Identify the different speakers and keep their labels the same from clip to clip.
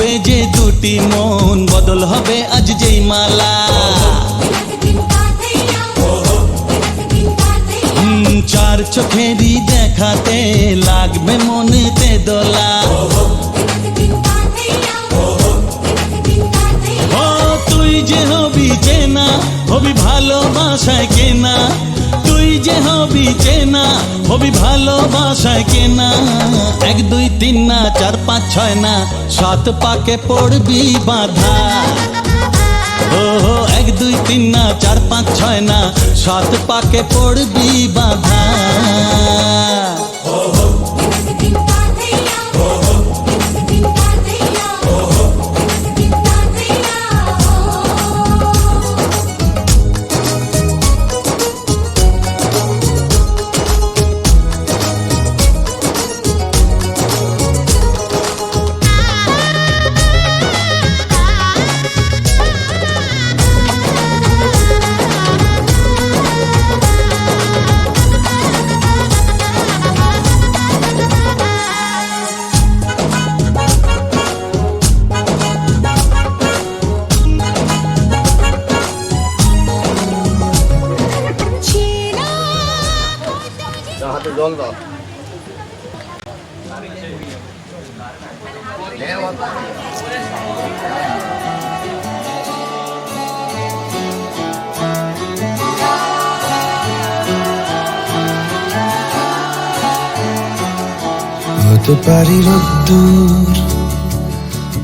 Speaker 1: হবে যে দুটি মন, বদল হবে আজ যেই মালা। চার চোখেরই দেখাতে লাগবে মনেতে দোলা। ও তুই যে হবি চেনা, হবি ভালোবাসায় কেনা। তুই যে হবি চেনা, হবি ভালোবাসায় কেনা। 1 2 3 না 4 5 6 না 7 পাকে পড়বি বাধা। ও 1 2 3 না 4 5 6 না 7 পাকে পড়বি বাধা।
Speaker 2: হাতে জল দাও।
Speaker 3: হতে পারি রোদ্দুর,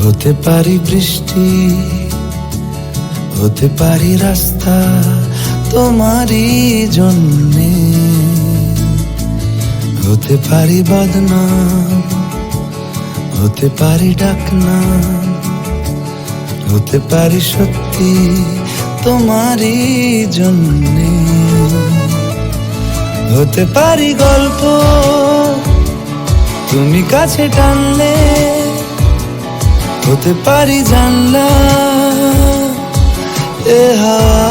Speaker 3: হতে পারি বৃষ্টি, হতে পারি রাস্তা তোমারই জন্যে। হতে পারি বদনাম, হতে পারি ডাকনাম, হতে পারি সত্যি তোমারই জন্যে। হতে পারি গল্প তুমি কাছে টানলে, হতে পারি জানলা এ হাওয়া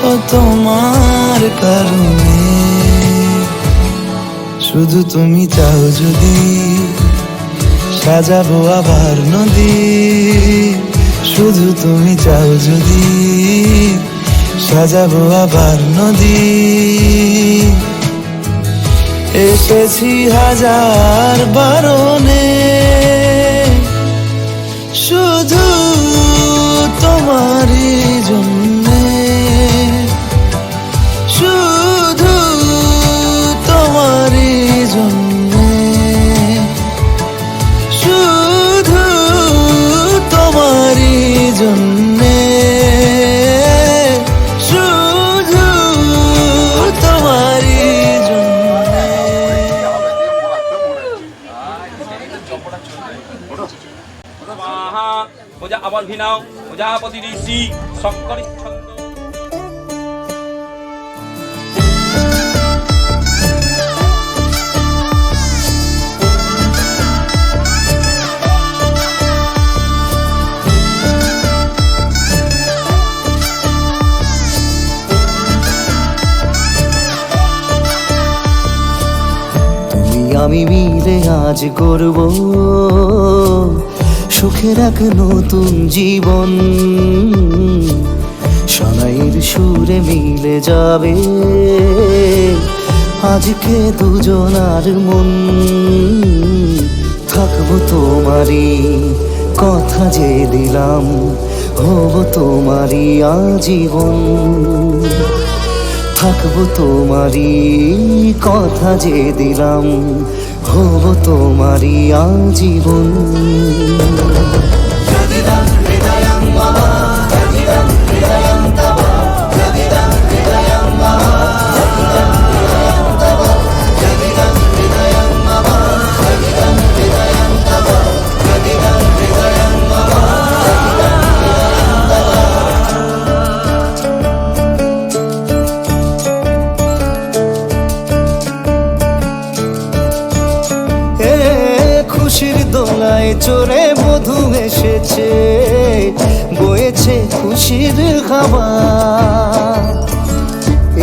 Speaker 3: ও তোমার কারণে। শুধু তুমি চাও যদি সাজাবো আবার নদী। শুধু তুমি চাও যদি সাজাবো আবার নদী। এসেছি হাজার বারণে, শুধু তোমারই জন্যে। শুধু তোমারই জন্যে, শুধু তোমারই জন্যে, শুধু তোমারই জন্যে।
Speaker 4: ওজা আবার ভিনাও প্রজাপতি ঋষি শঙ্করী ছন্দ।
Speaker 5: আমি মিলে আজ করব সুখের এক নতুন জীবন। সানাইয়ের সুরে মিলে যাবে আজকে দুজনার মন। থাকবো তোমারই কথা যে দিলাম, হব তোমারই আজীবন। থাকবো তোমারই কথা যে দিলাম, হব তোমারই আজীবন। খুশির দোলায় চড়ে মধু এসেছে, বয়েছে খুশির হাওয়া।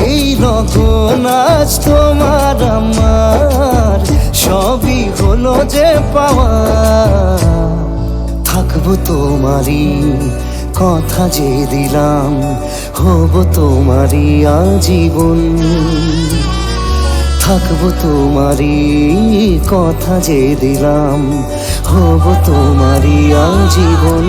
Speaker 5: এই লগন আজ তোমার আমার সবই হলো যে পাওয়া। থাকবো তোমারই, কথা যে দিলাম হব তোমারই আজীবন। থাকবো তোমারই, কথা যে দিলাম হব তোমারই আজীবন।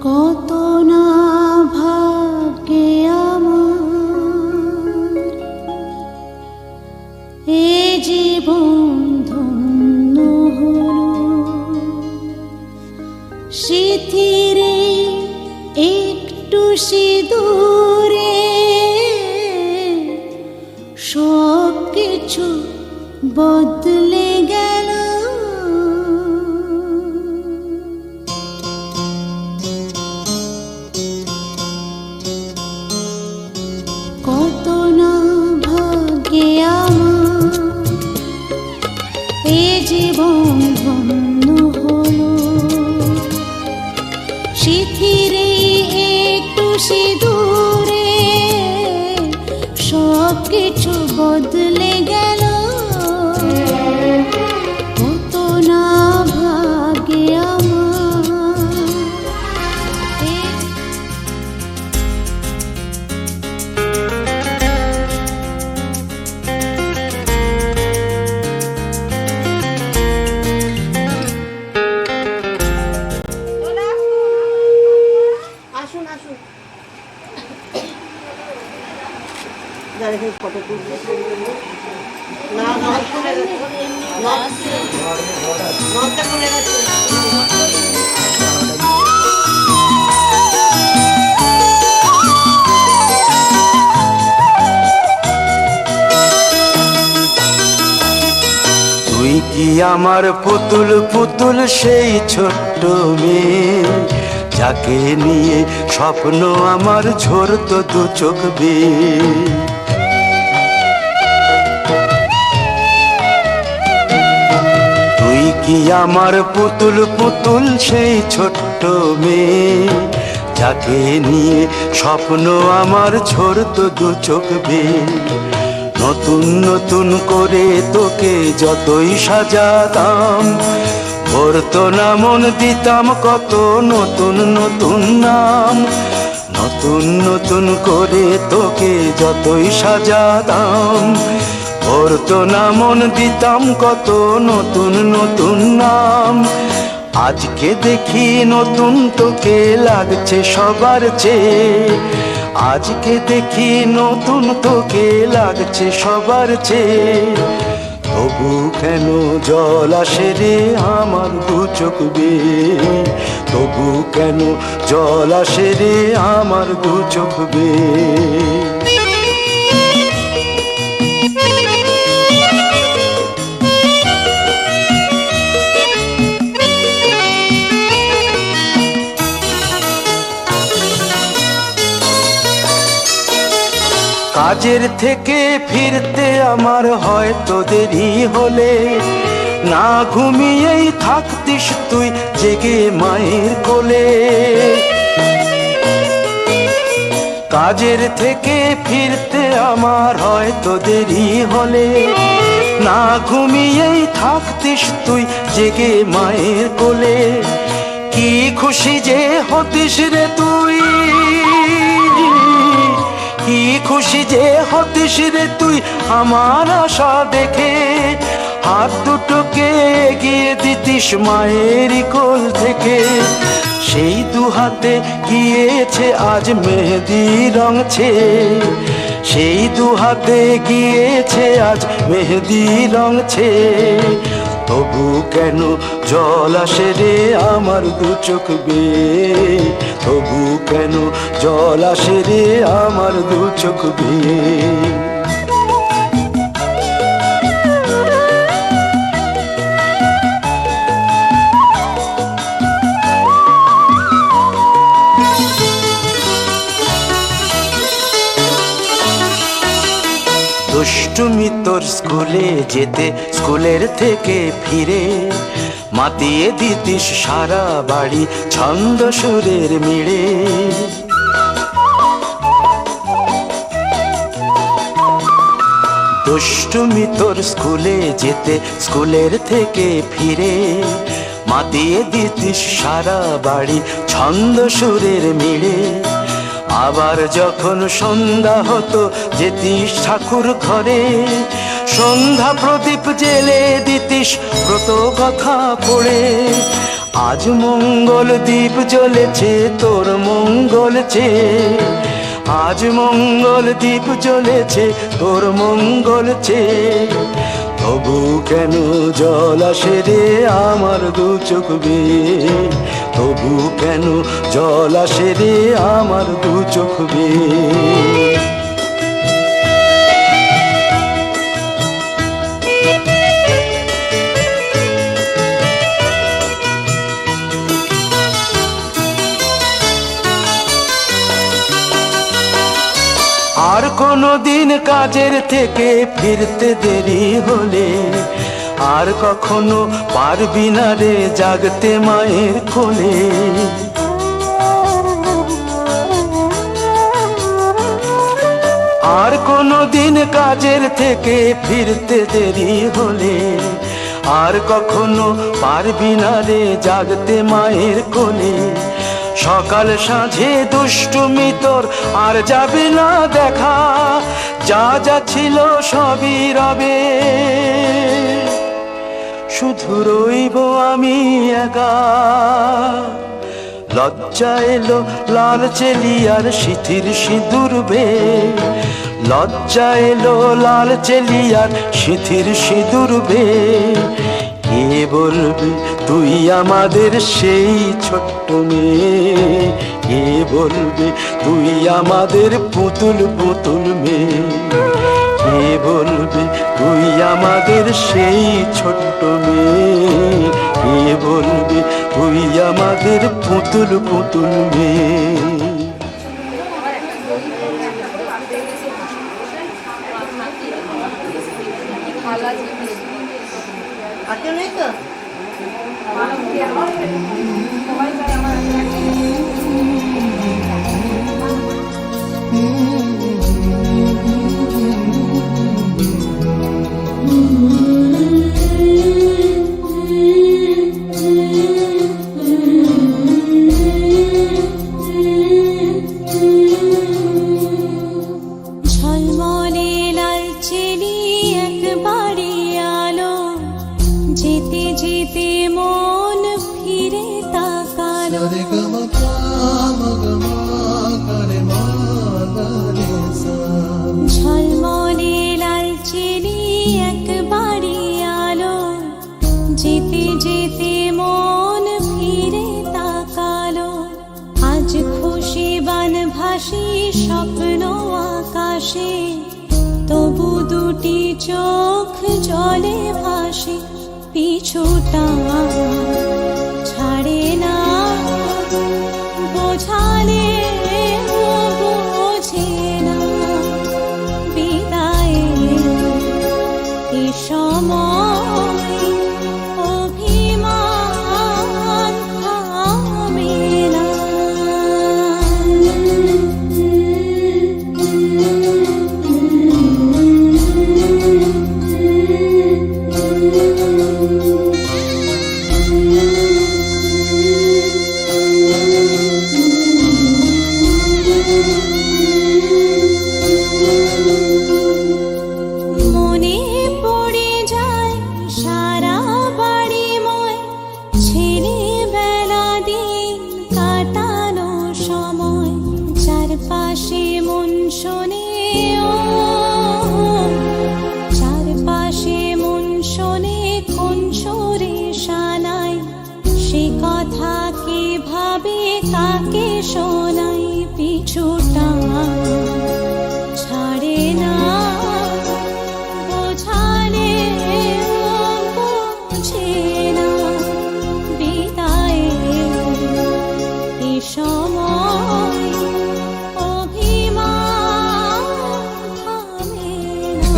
Speaker 6: কত না ভাগ্যে আমার এ জীবন ধন্য হলো, স্মৃতিরে একটু সিঁদুরে সব কিছু বদলে গেল। কত না ভাগ্যে আমার এ জীবন ধন্য হলো, স্মৃতিরে একটু সিঁদুরে সব কিছু বদলে গেল। কত না ভাগ্যে আমার
Speaker 7: আসুন আসুন। ফটো তুলবে না, নদ খুলে গেছে, নদটা খুলে গেছে।
Speaker 5: তুই কি আমার পুতুল পুতুল সেই ছোট্ট মেয়ে, যাকে নিয়ে স্বপ্ন আমার ঝরতো দু চোখ বেয়ে। তুই কি আমার পুতুল পুতুল সেই ছোট্ট মেয়ে, যাকে নিয়ে স্বপ্ন আমার ঝরতো দু চোখ বেয়ে। নতুন নতুন করে তোকে যতই সাজাতাম, ভরতো না মন দিতাম কত নতুন নতুন নাম। নতুন নতুন করে তোকে যতই সাজাতাম, ভরতো না মন দিতাম কত নতুন নতুন নাম। আজকে দেখি নতুন তোকে লাগছে সবার চেয়ে, আজকে দেখি নতুন তোকে লাগছে সবার চেয়ে। তবু কেন জল আসে রে আমার দু চোখ বেয়ে, তবু কেন জল আসে রে আমার দু চোখ বেয়ে। কাজের থেকে ফিরতে আমার হয়তো দেরি হলে, না ঘুমিয়েই থাকতিস তুই জেগে মায়ের কোলে। কাজের থেকে ফিরতে আমার হয়তো দেরি হলে, না ঘুমিয়েই থাকতিস তুই জেগে মায়ের কোলে। কি খুশি যে হতিস রে তুই, কি খুশি যে হতিস রে তুই আমার আশা দেখে। হাত দুটোকে এগিয়ে দিতিস মায়ের কোল থেকে, সেই দু হাতে গিয়েছে আজ মেহেদি রং ছে। সেই দুহাতে গিয়েছে আজ মেহেদি রংছে। তবু কেন জল আসে রে আমার দু চোখ বেয়ে, তবু কেন জল আসে রে আমার দু চোখ বেয়ে। দুষ্টুমি তোর স্কুলে যেতে, স্কুলের থেকে ফিরে মাতিয়ে দিতিস সারা বাড়ি ছন্দ সুরের মিড়ে। দুষ্টুমি তোর স্কুলে যেতে, স্কুলের থেকে ফিরে মাতিয়ে দিতিস সারা বাড়ি ছন্দ সুরের মিড়ে। আবার যখন সন্ধ্যা হতো যেতিস ঠাকুর ঘরে, সন্ধ্যা প্রদীপ জেলে দিতিস ব্রত কথা পড়ে। আজ মঙ্গল দ্বীপ জ্বলেছে তোর মঙ্গল চেয়ে, আজ মঙ্গল দ্বীপ জ্বলেছে তোর মঙ্গল চেয়ে। তবু কেন জল আসে রে আমার দু চোখ বেয়ে, তবু কেন জল আসে রে আমার দু চোখ বেয়ে। আর কোনো দিন কাজের থেকে ফিরতে দেরি হলে, আর কখনো পারবি না রে জাগতে মায়ের কোলে। আর কোনো দিন কাজের থেকে ফিরতে দেরি হলে, আর কখনো পারবি না রে জাগতে মায়ের কোলে। সকাল সাঁঝে দুষ্টুমি তোর আর যাবে না দেখা, যা যা ছিল সবই রবে, শুধু রইব আমি একা। লজ্জা এলো লাল চেলিয়ার সিথির সিঁদুর বে, লজ্জা এলো লাল চেলিয়ার সিথির সিঁদুর বে। কে বলবে তুই আমাদের সেই ছোট্ট মেয়ে, কে বলবে তুই আমাদের পুতুল পুতুল মেয়ে, কে বলবে তুই আমাদের সেই ছোট্ট মেয়ে, কে বলবে তুই আমাদের পুতুল পুতুল মেয়ে।
Speaker 7: আর কেউ নেই তো?
Speaker 6: ঝলমলে লাল চেলি একবারে আলো, যেতে যেতে মন ফিরে তাকালো। ঝলমলে লাল চেলি একবারে আলো, যেতে যেতে মন ফিরে তাকালো। আজ খুশি বান ভাসি স্বপ্ন আকাশে, তবু দুটি চোখ জলে ভাসে। পিছুটা ছাড়ে না, বোঝালে বোঝে না। বিদায়ের এ সময় অভিমান থামে না। চারপাশে মন শোনে ও, চারপাশে মন শোনে কোন সুরে শানাই, সে কথা কে ভাবে কাকে শোনাই, পিছুটা ছাড়ে না বোঝালে বোঝে না, বিদায় এ সময় অভিমান থামে না।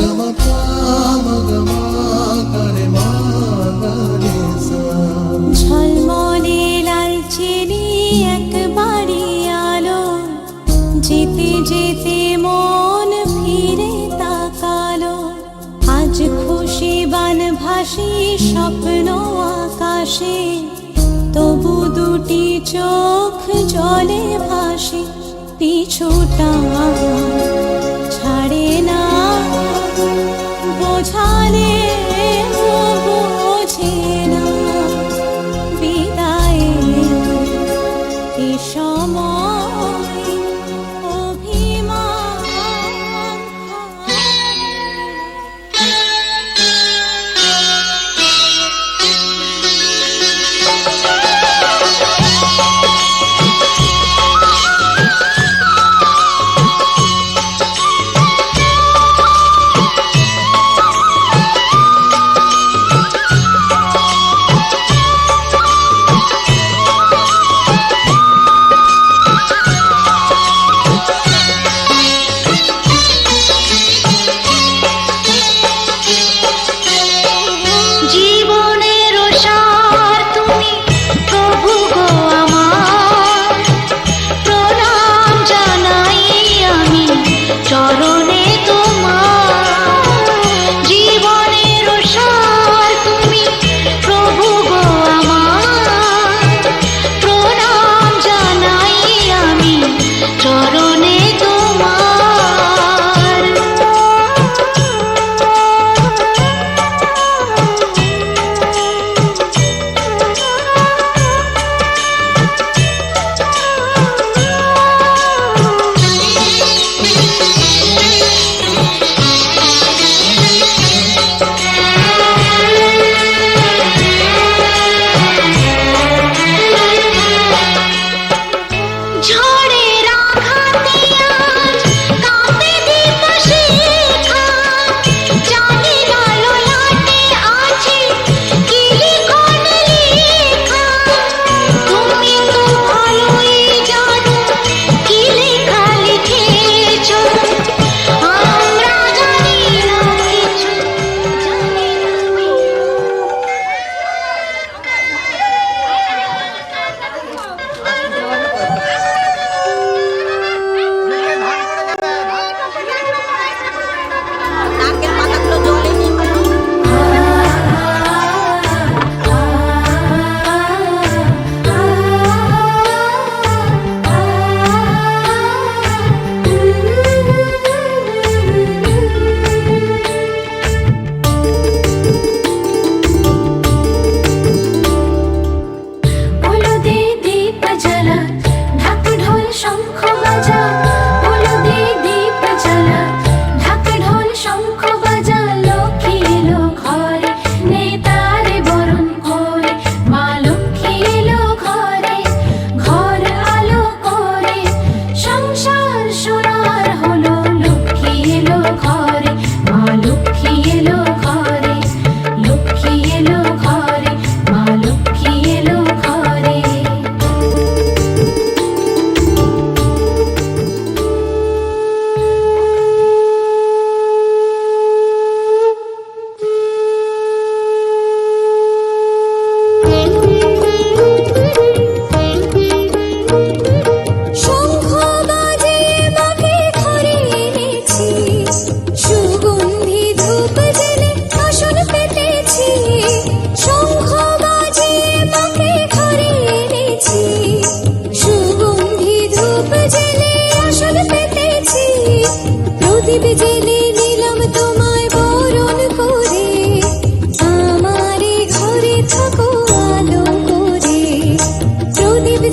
Speaker 6: ঝলমলে লালচেনি একবারই আলো, যেতে যেতে মন ফিরে তাকালো, আজ খুশি বানভাসি স্বপ্ন আকাশে, তবু দুটি চোখ জলে ভাসে, পিছুটা ছাড়ে না বোঝালে বোঝে না, বিদায় এ সময় অভিমান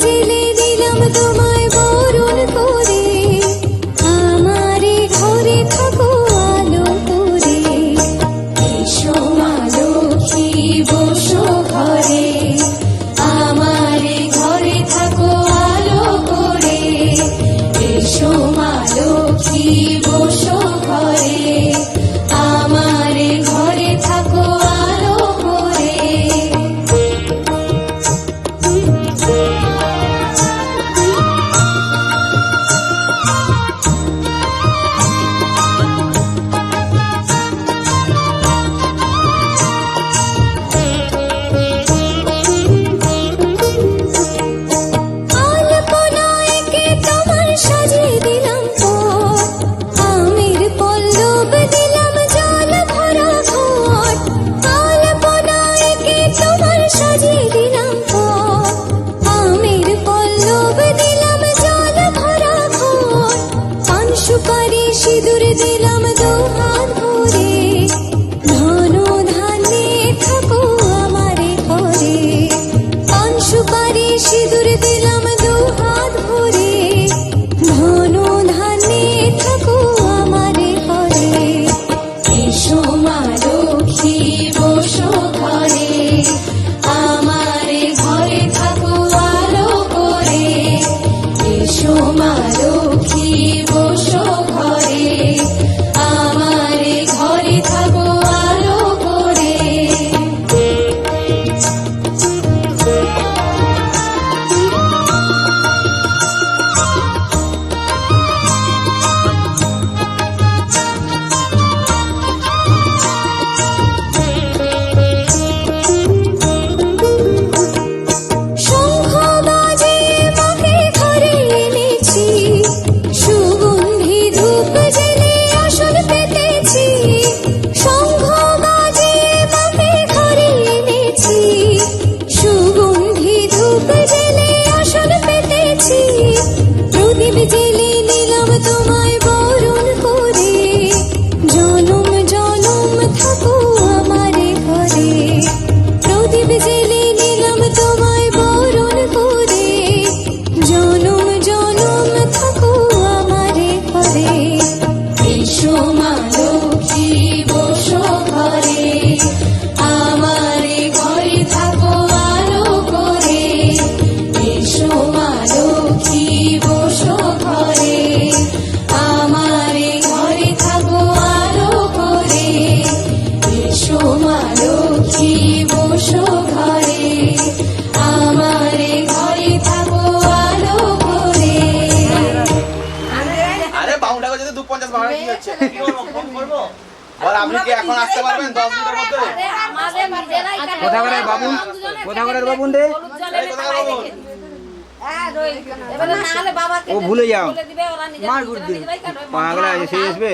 Speaker 6: জেলে দিলাম তোমায় বরণ করে।
Speaker 2: হচ্ছে বল আপনি কি এখন আসতে পারবেন 10 মিনিটের মধ্যে
Speaker 8: কোথাকারের বাবুন কোথাকারের বাবুন রে ও ভুলে যাও মার গুড় দিন পাগলা এসে আসবে